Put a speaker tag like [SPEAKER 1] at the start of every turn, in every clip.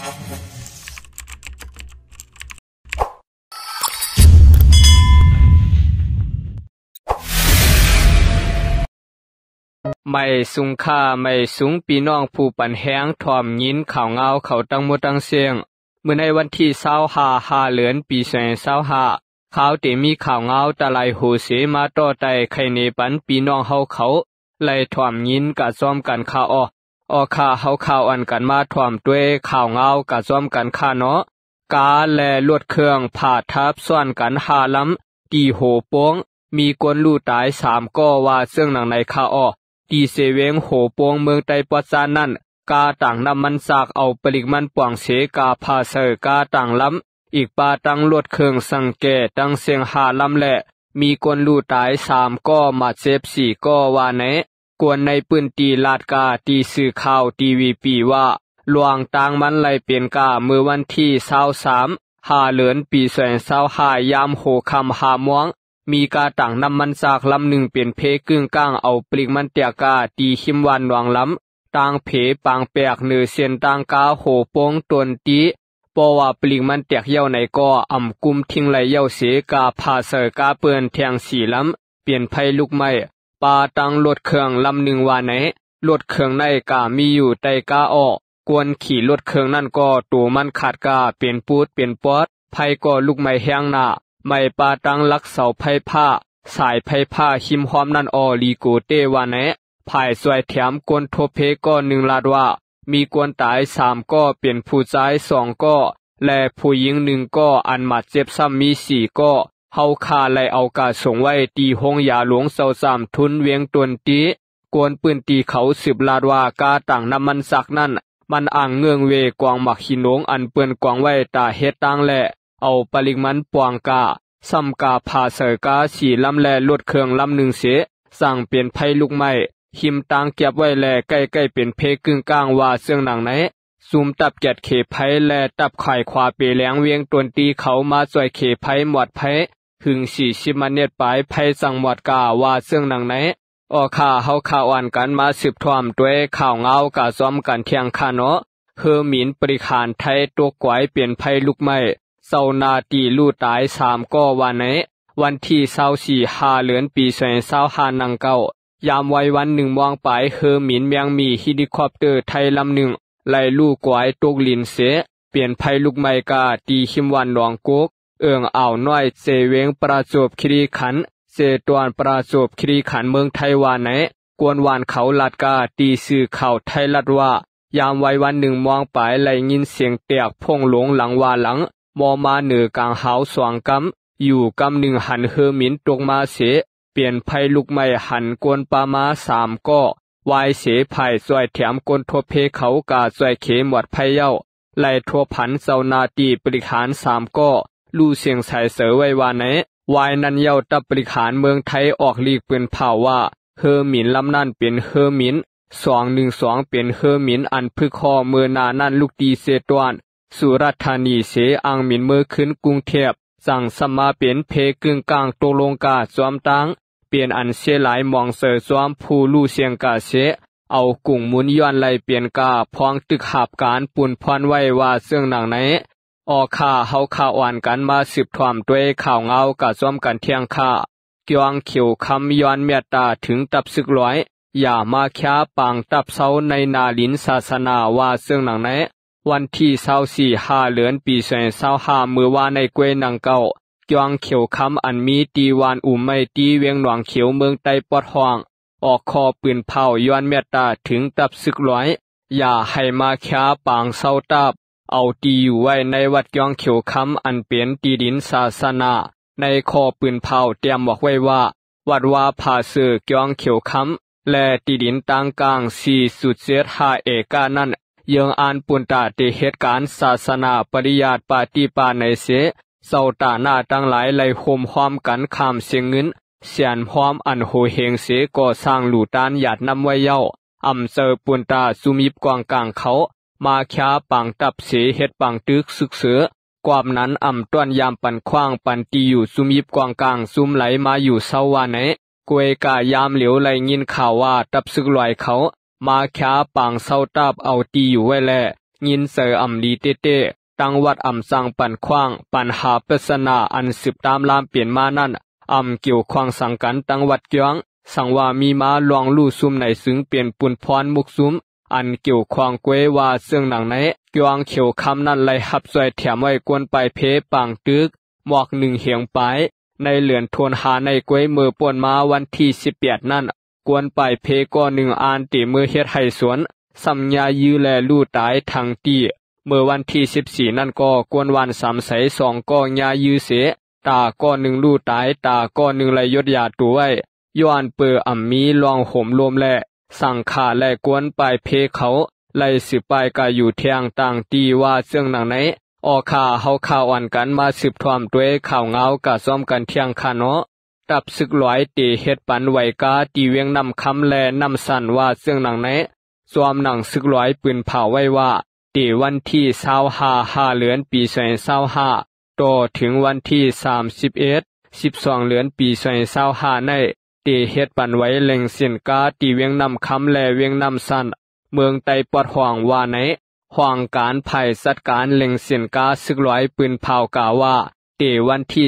[SPEAKER 1] ไม่สุงค่าไม่สูงปีน้องผู้ปันแห้งถ่อมยินข่าวเงาเขาตั้งหมดตั้งเสียงเมื่อในวันที่25เดือนปี2025ข่าวเตมีข่าวเงาตะไลโหเสมาต่อไต่ไข่เนปันปีน้องเฮาเขาไล่ถ่อมยินกะซ้อมกันข่าวออข่าเฮาข่าวอันกันมาถ่อมด้วยข่าวเงากะซ้อมกันข่าเนาะกาและลวดเครื่องผ่าทับส่วนกัน5ลำตีโหโป้งมีคนลู่ตาย3ก็ว่าซึ่งหนังในข่าวตีเสเวงโหโปงเมืองไตปัสสานั่นกาต่างนำมันสากเอาปลิกมันป่วงเสกาพาเสกาต่างล้ำอีกปาตั้งลวดเครื่องสังเกตตั้งเสียง5ลำแหละมีคนลู่ตาย3ก็มาเจ็บ4ก็ว่าไหนกวนในปืนตีลาดกาตีสื่อข่าวทีวีปีว่าหลวงต่างมันไหลเปลี่ยนกาเมื่อวันที่23เดือนปี2025ยามโหคำ5ม่วงมีกาต่างนำมันสากลำหนึ่งเปลี่ยนเพกึ่งกลางเอาปลิกมันเตียกาตีขิมวันหลวงลำต่างเพปางแปกเนือเสียนต่างกาโหโปงตนตีปอว่าปลิกมันเตียกเย้าในก็อ่ำกุมทิ้งไหลเย้าเสกาพาเสกาเปื่อนแทง4ลำเปลี่ยนไพลูกไม้ปาตั้งรถเครื่องลำหนึ่งว่าไหนรถเครื่องในกามีอยู่ใต้กาออกกวนขี่รถเครื่องนั่นก็ตัวมันขาดกาเปลี่ยนปูดเปลี่ยนปอดไพก็ลูกไม้แห้งหน้าไม่ปาตั้งลักเสาไผ่ผ้าสายไผ่ผ้าหิมหอมนั่นลีโกเตวานะภายสวยแถมกวนทบเพก็1ลาดว่ามีกวนตาย3ก็เปลี่ยนผู้ชาย2ก็และผู้หญิง1ก็อันมาเจ็บซ้ำมี4ก็เฮาคาไล่เอากาส่งไว้ตีห้องยาหลวง23ทุนเวียงตวนตีกวนปืนตีเขา10ลาดว่ากาต่างน้ำมันสักนั่นมันอ่างเงืองเวกวางหมักหินงอันเปื้อนกวางไว้ตาเฮ็ดตังและเอาปลิกมันปวงกาซ้ำกาพาเสกา4ลำแลลดเครื่องลำหนึ่งเสสั่งเปลี่ยนไพลูกไม้หิมตังเก็บไว้แลใกล้ๆเป็นเพกึ่งกลางว่าเสื่องหนังไหนซุมตับแกดเขไพแลตับไข่ขวาเปแหลงเวียงตวนตีเขามาสวยเขไพหมวดไพหึง40มันเน็ดปลายไพสั่งหมวดกาว่าเสื่องหนังไหนข่าเฮาข่าวอ่านกันมาสืบทอมด้วยข่าวเงากาซ้อมกันเที่ยงคาเนาะเฮอหมินปริขานไทยตัวกวายเปลี่ยนไพลูกไม้เศร้านาตีลู่ตาย3ก็ว่าไหนวันที่24เดือนปี2025นังเก้ายามไว้วัน1 มองปลายเฮอหมินเมียงมีเฮลิคอปเตอร์ไทยลำหนึ่งไล่ลู่กวายตกลินเสเปลี่ยนไพลูกไม้กาตีขิมวันหลวงกุกอ่าวน้อยเสเวงประจวบคีรีขันธ์เสตวนประจวบคีรีขันธ์เมืองไทยว่าไหนกวนวานเขาลัดกาตีสื่อข่าวไทยลัดว่ายามไว้วัน1 มองปลายไล่ยินเสียงเตียกพงหลงหลังว่าหลังมอมาเหนือกลางหาวสวงกำอยู่กำ1หันเฮอหมินตกมาเสเปลี่ยนไพลูกไม้หันกวนปามา3ก็วายเสไผ่สวยแถมกวนทบเพเขากาสวยเขหมวดไพเย้าไล่ทัวผันเซานาตีปริขาน3ก็ลู่เสียงใส่เสไว้ว่าไหนวายนันเย้าตับปริขานเมืองไทยออกลีกปืนเผาว่าเฮอหมินลำนั่นเป็นเฮอหมิน212เป็นเฮอหมินอันพึกคอเมื่อนานั่นลูกตีเสตวนสุราษฎร์ธานีเสอังหมินเมื่อขึ้นกรุงเทพสั่งสมาเป็นเพกึ่งกลางตกลงกาสวมตังเปลี่ยนอันเสหลายมองเสสวมผู้ลู่เสียงกาเสเอากุ่งหมุนย้อนไล่เปลี่ยนกาพองตึกหาบการปุ่นพรไว้ว่าเสื่องหนังไหนข่าเฮาข่าวอ่านกันมาสืบทอมด้วยข่าวเงากาสวมกันเที่ยงค่าเกียงเขียวคำย้อนเมตตาถึงตับศึกร้อยอย่ามาค้าปางตับเซาในนาลินศาสนาว่าเสื่องหนังไหนวันที่24เดือนปี2025มื้อว่าในกวยนังเก้าจวงเขียวคำอันมีตีวานไม่ตีเวียงหนองเขียวเมืองไตปอดห้องคอปืนเผาย้อนเมตตาถึงตับศึกร้อยอย่าให้มาค้าปางเซาตับเอาตีอยู่ไว้ในวัดจวงเขียวคำอันเป็นตีดินศาสนาในคอปืนเผาเตรียมบอกไว้ว่าวัดว่าผาเสือจวงเขียวคำและตีดินต่างกลาง4.75 เอกานั้นยังอ่านปุนตาเตเหตุการณ์ศาสนาปริยัติปฏิปาในเสเศร้าตาหน้าตั้งหลายไหลโฮมพร้อมกันข้ามเสียงเงินเสียนพร้อมอันโหเฮงเสก่อสร้างหลู่ตานหยาดนำไว้เย้าเซอปุนตาสุมิบกวางกลางเขามาค้าปังตับเสเฮ็ดปังตึกสึกเสือความนั้นต้วนยามปันขว้างปันตีอยู่สุมิบกวางกลางซุมไหลมาอยู่เศร้าว่าไหนกวยกายามเหลียวไหลยินข่าวว่าตับสึกลอยเขามาค้าปังเศร้าตับเอาตีอยู่ไว้แล ยินเสออำลีเตเตตังวัดอำสังปันขว้างปัญหาปริศนาอันสืบตามลามเปลี่ยนมานั่นอำเกี่ยวขวางสังกันตังวัดเกียงสังว่ามีมาลวงลู่ซุ่มในซึ่งเปลี่ยนปุนพรมุกซุ่มอันเกี่ยวขวางกวยว่าซึ่งหนังไหนเกียงเขียวคำนั้นไล่หับซอยแถมไว้กวนไปเพปังตึกหมอกหนึ่งเหียงไปในเหลือนทวนหาในกวยมือป่วนมาวันที่18นั่นกวนไปเพก็หนึ่งอ่านตีมือเฮ็ดให้สวนสัมญายื้อแลลู่ตายทางตีเมื่อวันที่14นั่นก็กวนวัน3 2ก็ญายื้อเสตาก็หนึ่งลู่ตายตาก็หนึ่งไหลยดยาตัวไว้ย้อนเปืออ่ำมีลองห่มลมและสั่งขาและกวนไปเพเขาไล่สืบไปกาอยู่เทียงต่างตีว่าเสื่องหนังไหนออกข่าเฮาข่าวอ่อนกันมาสืบทอมด้วยข่าวเงากะซ้อมกันเที่ยงคาเนาะตับศึกหลอยเตเฮ็ดปันไหวกาตีเวียงนำคำแลนำสั่นว่าเสื่องหนังไหนซ้อมหนังศึกหลอยปืนเผาไว้ว่าเตวันที่25เดือนปี2025ต่อถึงวันที่12เดือนปี2025ในเตเฮ็ดปันไว้เล็งเส้นกาตีเวียงนำคำแลเวียงนำสั่นเมืองไตปอดห่วงว่าไหนห่วงการภัยสัดการเล็งเสียนกาศึกร้อยปืนเผากาว่าเตวันที่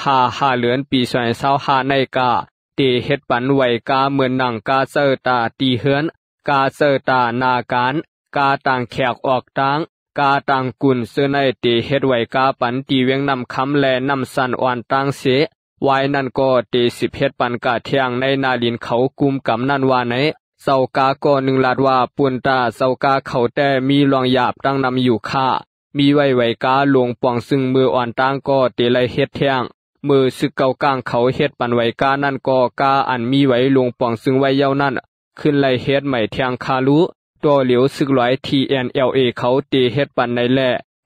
[SPEAKER 1] 25เดือนปี2025ในกาเตเฮ็ดปันไหวกาเหมือนหนังกาเซอร์ตาตีเฮือนกาเซอร์ตานาการกาต่างแขกออกต่างกาต่างกุนเสื้อในเตเฮ็ดไหวกาปันตีเวียงนำคำแลนำสันอ่อนต่างเสไว้นั่นก็เต10เฮ็ดปันกาเทียงในนาลินเขากุมกำนั่นว่าไหนเซากาก็หนึ่งลาดว่าปุนตาเซากาเขาแต่มีรองหยาบตั้งนำอยู่ค่ามีไว้ไว้กาหลวงปองซึ่งมืออ่อนตั้งก็เตไลเฮ็ดแท่งมือซึกเก่ากลางเขาเฮ็ดปันไว้กานั่นก็กาอันมีไว้หลวงปองซึ่งไว้เย้านั่นขึ้นไลเฮ็ดใหม่แท่งคาลุตัวเหลียวซึกร้อย TNLA เขาเตเฮ็ดปันในแล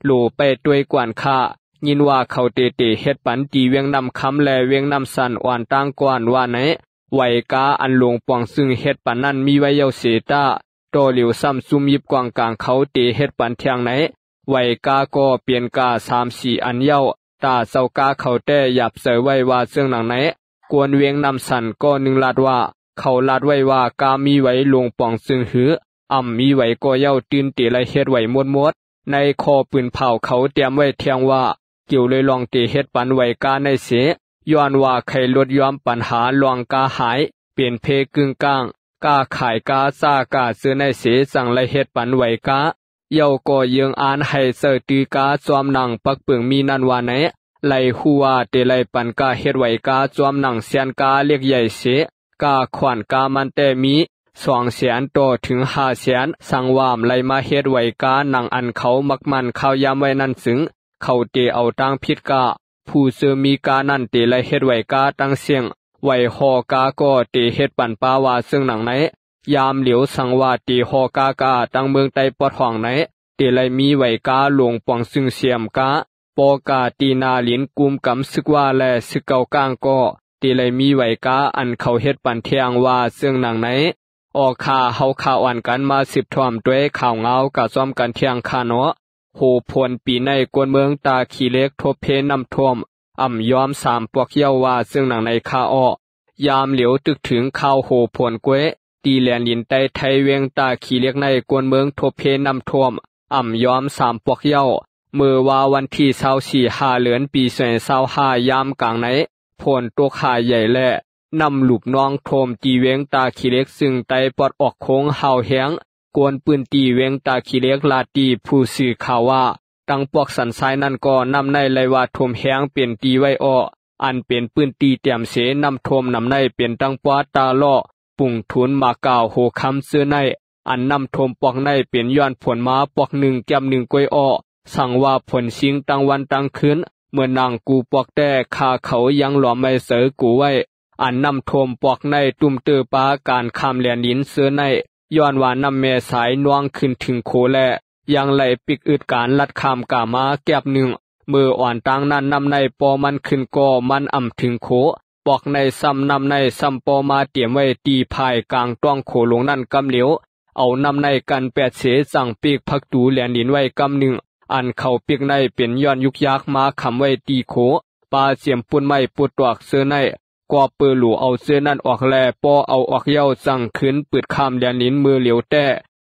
[SPEAKER 1] โลไปด้วยกวนค่ายินว่าเขาเตเฮ็ดปันตีเวียงนำคำแลเวียงนำสันอ่อนตั้งกวนว่าไหนไวกาอันหลวงปองซึ่งเฮ็ดปันนั้นมีไว้เยาเสตาโตเหลียวซ้ำซุมยิบกวางกลางเขาเตเฮ็ดปันเทียงไหนไวกาก็เปลี่ยนกา3-4อันเย้าตาเซากาเขาแต่หยับเสยไว้ว่าเสื่องหนังไหนกวนเวียงนำสันก็หนึ่งลาดว่าเขาลาดไว้ว่ากามีไว้หลวงปองซึ่งหือมีไว้ก็เย้าตื่นเตไลเฮ็ดไว้มดในคอปืนเผาเขาเตรียมไว้เทียงว่าเกี่ยวเลยลองเตเฮ็ดปันไว้กาในเสย้อนว่าใครลดยอมปัญหาลวงกาหายเปลี่ยนเพกึ่งกลางกาขายกาซากาซื้อในเสสั่งไลเฮ็ดปันไหวกาเยาก็ยิงอ่านให้เสอตือกาจอมหนังปักเปิงมีนันว่าไหนไลหัวเตไลปันกาเฮ็ดไหวกาจอมหนังเสียนกาเรียกใหญ่เสกาขวัญกามันแต่มี200,000ต่อถึง500,000สังวามไลมาเฮ็ดไหวกาหนังอันเขามักมันเข้ายามไว้นั่นซึ่งเขาเตเอาตั้งผิดกาผู้เสือมีกานั่นเตไลเฮ็ดไหวกาตั้งเสียงไหวหอกาก็เตเฮ็ดปันปาว่าซึ่งหนังไหนยามเหลียวสังว่าเตหอกากาตั้งเมืองไตปอดห่องไหนเตไลมีไหวกาหลวงปองซึ่งเสียมกาปอกาตีนาลินกุมกำซึกว่าและซึกเก่ากลางก็เตไลมีไหวกาอันเขาเฮ็ดปันเทียงว่าซึ่งหนังไหนออกข่าเฮาข่าวอ่อนกันมาสืบทอมด้วยข่าวเงากะซ้อมกันเทียงคาเนาะโหพลปีในกวนเมืองตาขี้เล็กทบเพนำท่วมยอม3ปวกเย้าว่าซึ่งหนังในคาอ้อยามเหลียวตึกถึงข่าวโหพลกวยตีแลนลินใต้ไทยเวียงตาขี้เล็กในกวนเมืองทบเพนำท่วมยอม3ปวกเย้าเมื่อว่าวันที่24เดือนปี2025ยามกลางไหนพลตกหาใหญ่และนำลูกน้องโทมตีเวียงตาขี้เล็กซึ่งไตปอดออกโค้งเฮาแหงกวนปืนตีเวียงตาขี้เล็กลาตีผู้สื่อข่าวว่าตั้งปอกสันทรายนั่นก็นำในไลว่าทมแหงเปลี่ยนตีไว้อ้ออันเป็นปืนตีเตรียมเสนำทมนำในเป็นตั้งปอตาล่อปุ่งทุนมากล่าวโหคำเสื้อในอันนำทมปอกในเป็นย้อนผลมาปอก1แก้ม1กล้วยอ้อสั่งว่าผลชิงตั้งวันตั้งคืนเมื่อนางกูปอกแต่คาเขายังหลอมไม่เสอกูไว้อันนำทมปอกในตุ่มเตือปาการคำแลนลินเสื้อในย้อนว่านำแม่สายน่วงขึ้นถึงโคแลยังไหลปิกอึดการลัดคำกามาแก็บหนึ่งมืออ่อนต่างนั้นนำในปอมันขึ้นก่อมันถึงโคปอกในซ้ำนำในซ้ำปอมาเตรียมไว้ตีภายกลางต้องโขลงนั่นกำเหลียวเอานำในกัน8เสสั่งปีกพักตูแลนดินไว้กำหนึ่งอันเข้าปีกในเป็นย้อนยุกยักมาคำไว้ตีโคปาเสียมปุ่นไม้ปุดตอกเสื้อในก็เปิดหลูเอาเสื้อนั่นออกแลปอเอาออกเย้าสั่งขึ้นปืดคำแลนดินมือเหลียวแต่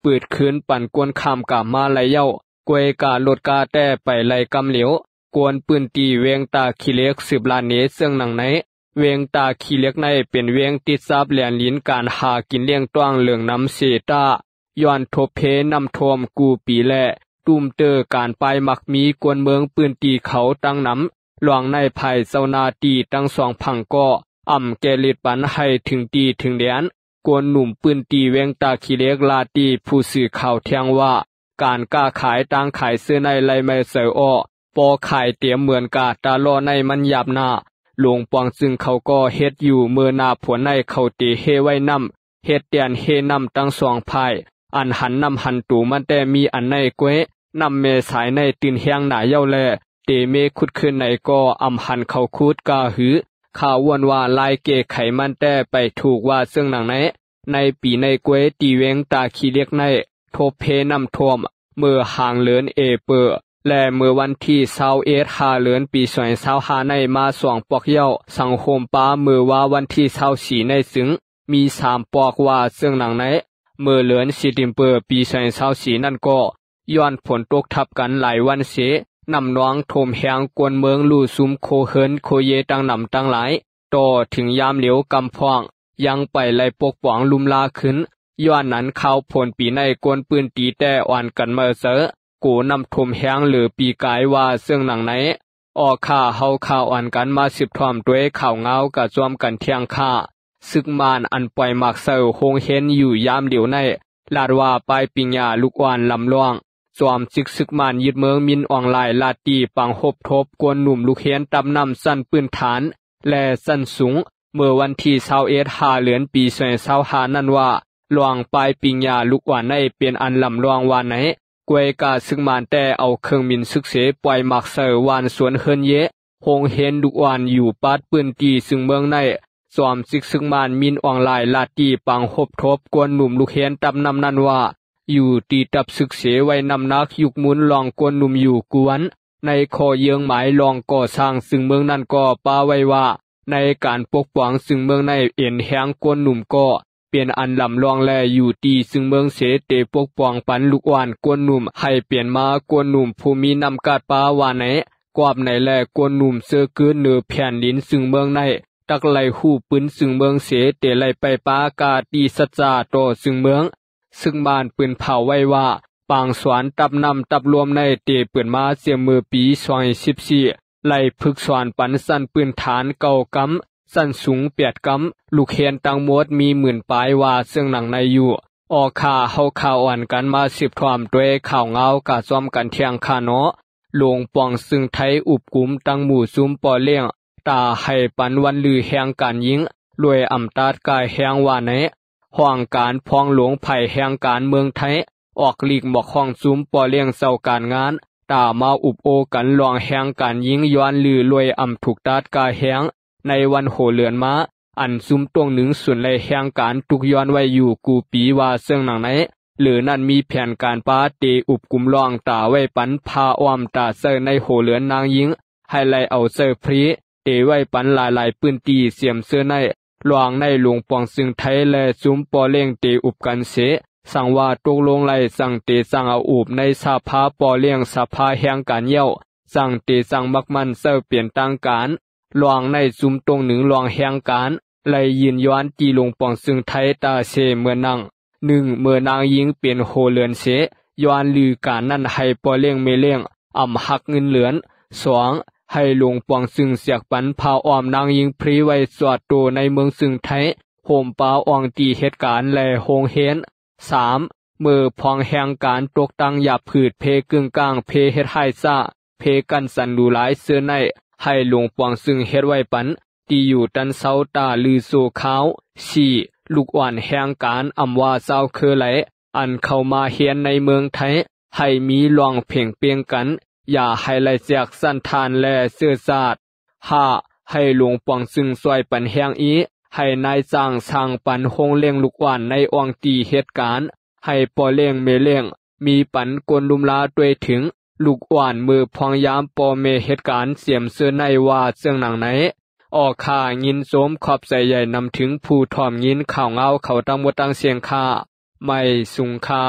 [SPEAKER 1] ปืดคืนปั่นกวนคำกะมาไหลเย้ากวยกาลดกาแต่ไปไหลกำเหลียวกวนปืนตีเวียงตาขี้เล็ก10 ล้านเนซึ่งหนังไหนเวียงตาขี้เล็กในเป็นเวียงติดซับแหลนลิ้นการหากินเลี้ยงต้วงเหลืองน้ำเสตาย้อนทบเพน้ำทวมกูปีแลตุ้มเตอการไปมักมีกวนเมืองปืนตีเขาตั้งน้ำหลวงในไผ่เซานาตีตั้งสองพังก็แกลิดปันให้ถึงตีถึงเดียนกวนหนุ่มปืนตีเวียงตาขี้เล็กลาตีผู้สื่อข่าวเที่ยงว่าการก้าขายตั้งขายซื้อในไลไม่เสืออ้อปอขายเตรียมเหมือนกาตาลอในมันหยาบหน้าหลวงปองซึ่งเขาก็เฮ็ดอยู่เมื่อนาผลในเขาตีเฮไว้นำเฮ็ดเตียนเฮนำตั้งสองภายอันหันนำหันตูมันแต่มีอันในเกวนำเมสายในตื่นเฮียงหนาเย้าแลเตเมขุดขึ้นในก็หันเขาคูดกาหือข่าววนว่าลายเกไขมันแต่ไปถูกว่าซึ่งหนังไหนในปีในเกวตีเวงตาขี้เล็กในทบเพนำท่วมเมื่อห่างเลือนเอเปอร์และเมื่อวันที่21หาเลือนปี2025ในมา2 ปอกเย้าสังคมป้าเมื่อว่าวันที่24ในซึ่งมี3 ปอกว่าซึ่งหนังไหนเมื่อเลือนสิติมเปอร์ปี2024นั่นก็ย้อนฝนตกทับกันหลายวันเสนำน้องโถมแหงกวนเมืองลู่ซุมโคเฮินโคเยตั้งนำตั้งหลายต่อถึงยามเหลียวกำพองยังไปไล่ปกป้องลุมลาขึ้นย้อนนั้นเข้าผลปีในกวนปืนตีแต่อ่อนกันเมื่อเสอกูนำโถมแหงหรือปีกายว่าซึ่งหนังไหนออกข่าเฮาข่าวอ่อนกันมา10 ทอมด้วยข่าวเงากะจอมกันเที่ยงค่าซึกมานอันปล่อยมักเซอโฮงเห็นอยู่ยามเหลียวในลาดว่าปลายปิญญาลูกอ่อนลำล่วงจอมซึกมานยึดเมืองมินออนไลน์ลาตีปังหบทบกวนหนุ่มลูกเฮียนตำนำสั้นปืนฐานและสั้นสูงเมื่อวันที่21หาเดือนปี2025นั่นว่าหลวงปลายปิญญาลูกอ่อนในเป็นอันลำลองว่าไหนกวยกาซึกมานแต่เอาเครื่องบินซึกเสปล่อยมักเซอวานสวนเฮินเยโฮงเห็นลูกอ่อนอยู่ปาดปืนตีซึ่งเมืองในจอมซึกมานมินออนไลน์ลาตีปังหบทบกวนหนุ่มลูกเฮียนตำนำนั่นว่าอยู่ตีตับศึกเสไว้นำนักยุกมุนลองกวนหนุ่มอยู่กวนในคอเยืองหมายลองก่อสร้างซึ่งเมืองนั้นก็ป้าไว้ว่าในการปกป้องซึ่งเมืองในเอ็นแหงกวนหนุ่มก็เป็นอันลำลองแลอยู่ตีซึ่งเมืองเสเตปกป้องปันลูกอ่อนกวนหนุ่มให้เปลี่ยนมากวนหนุ่มผู้มีนำกาดป้าว่าไหนกวาบในแลกวนหนุ่มเสือเกินเนือแผ่นดินซึ่งเมืองในตักไหลหูปืนซึ่งเมืองเสเตไหลไปป้ากาตีสัจจาต่อซึ่งเมืองซึ่งบ้านปืนเผาไว้ว่าปางสวนตับนำตับรวมในเตปืนมาเสียมือปี2014ไล่พึกสวนปันสั้นปืนฐานเก่ากำสั้นสูง8 กำลูกเฮียนตังมดมี10,000 ปลายว่าซึ่งหนังในอยู่ออกข่าเฮาข่าวอ่อนกันมา10 ทอมด้วยข่าวเงากะซ้อมกันเที่ยงคาเนาะลงปองซึ่งไทยอุบกุมตั้งหมู่ซุมปอเลี้ยงตาให้ปันวันลือแห่งการยิงรวยตาดกายแห่งว่าไหนห้องการพองหลวงไผ่แห่งการเมืองไทยออกลีกบอกห้องซุ้มปอเลี้ยงเศร้าการงานตามาอุบโอกันลองแห่งการยิงย้อนลือรวยถูกตาดกายแห่งในวันโหเลือนมาอันซุ้มตรงหนึ่งส่วนเลยแห่งการตุกย้อนไว้อยู่กูปีว่าเสื่องหนังไหนหรือนั่นมีแผนการป้าเตอุบกุมลองตาไว้ปันพาอ้อมตาเซอร์ในโหเลือนนางยิงให้ไล่เอาเซอร์พรีเตไว้ปันหลายปืนตีเสียมเสื้อในหลวงในหลวงปองซึ่งไทยและซุ้มปอเลี้ยงเตอุบกันเสสั่งว่าตกลงไล่สั่งเตสั่งเอาอุบในสภาปอเลี้ยงสภาแห่งการเย้าสั่งเตสั่งมักมันเซอร์เปลี่ยนต่างการหลวงในซุ้มตรงหนึ่งหลวงแห่งการไล่ยืนย้อนจีหลวงปองซึ่งไทยตาเสเมื่อนั่ง1เมื่อนางยิงเป็นโหเลือนเสย้อนลือการนั่นให้ปอเลี้ยงเมเลี้ยงหักเงินเหลือน2ให้หลวงปองซึ่งเสียกปันพาอ้อมนางยิงพรีไว้สวดโตในเมืองซึ่งไทยโหมป้าอ่องตีเหตุการณ์และโฮงเฮน3มือพองแห่งการตกตั้งหยาบผืดเพกึ่งกลางเพเฮ็ดให้ซ่าเพกันสันดูหลายเสื้อในให้หลวงปองซึ่งเฮ็ดไว้ปันตีอยู่ตันเซาตาลือโซขาว4ลูกอ่อนแห่งการว่าเศร้าคือไหลอันเข้ามาเฮียนในเมืองไทยให้มีลองเพ่งเปียงกันอย่าให้ไล่เสียกสันทานและเสื้อสาด5ให้หลวงปองซึ่งซอยปันแห่งอีให้นายจ้างสร้างปันโฮงเลี้ยงลูกอ่อนในอ่องตีเหตุการณ์ให้ปอเลี้ยงเมเลี้ยงมีปันกวนลุมลาด้วยถึงลูกอ่อนมือพองยามปอเมเหตุการณ์เสียมเสื้อในว่าเสื่องหนังไหนออกข่ายินโสมขอบใจใหญ่นำถึงผู้ถ่อมยินข่าวเงาเขาตั้งหมดตั้งเสียงข่า ไม่สุงค่า